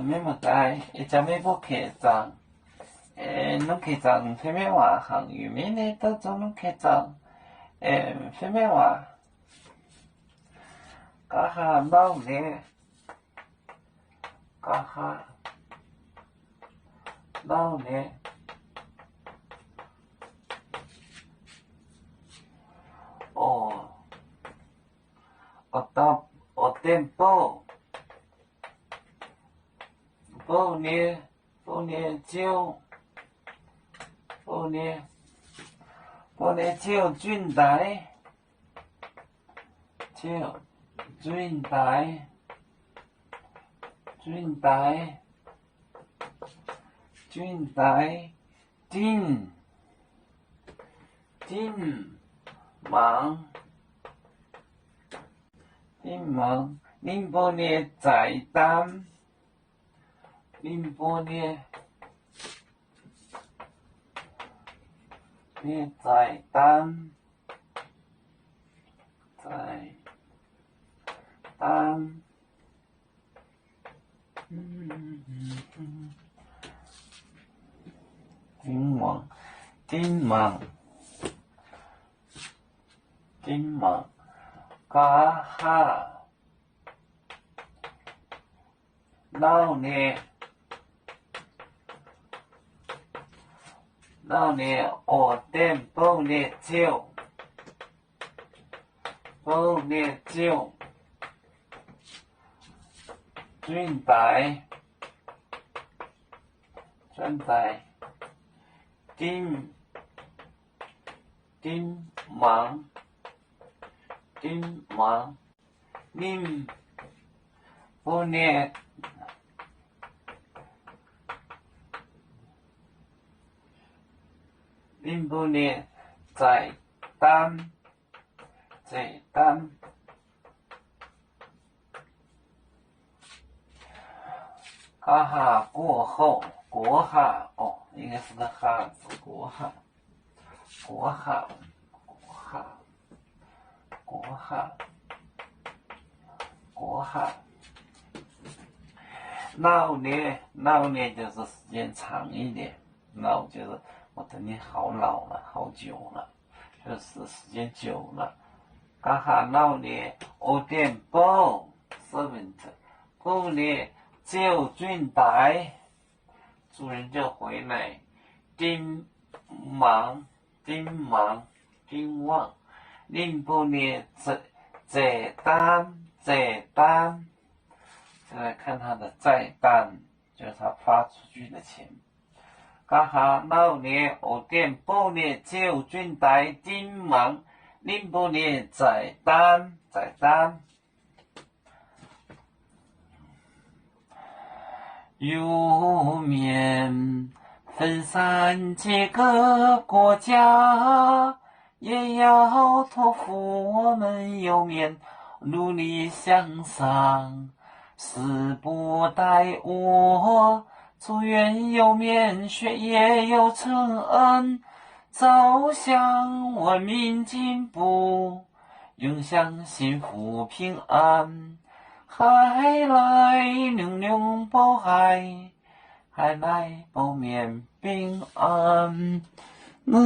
咩物解？一只咩不客栈？侬客栈飞咩话行？有咩呢？到做侬客栈？飞咩话？家下老呢？家下老呢？哦，o tempo， 不呢就军台，军台，丁忙，宁波呢在单，宁波呢在单，丁忙，家下老呢我店不呢酒，军台，丁忙，宁不呢在单，哈哈过后，国哈哦，应该是个哈字，国哈，老呢就是时间长一点，老就是我等你好老了，好久了，就是时间久了。哈哈老呢，我点报 servant， 不呢就军台，主人就回来，丁旺，宁不呢在单。再来看他的债单，就是他发出去的钱。家下老年我店不呢就军台丁忙，宁不呢债单。有面分散几个国家，也要托付我们有面努力向上。死不待我，祝愿有面学业有成恩，走向文明进步，永享幸福平安。海来玲珑报海来报面平安，来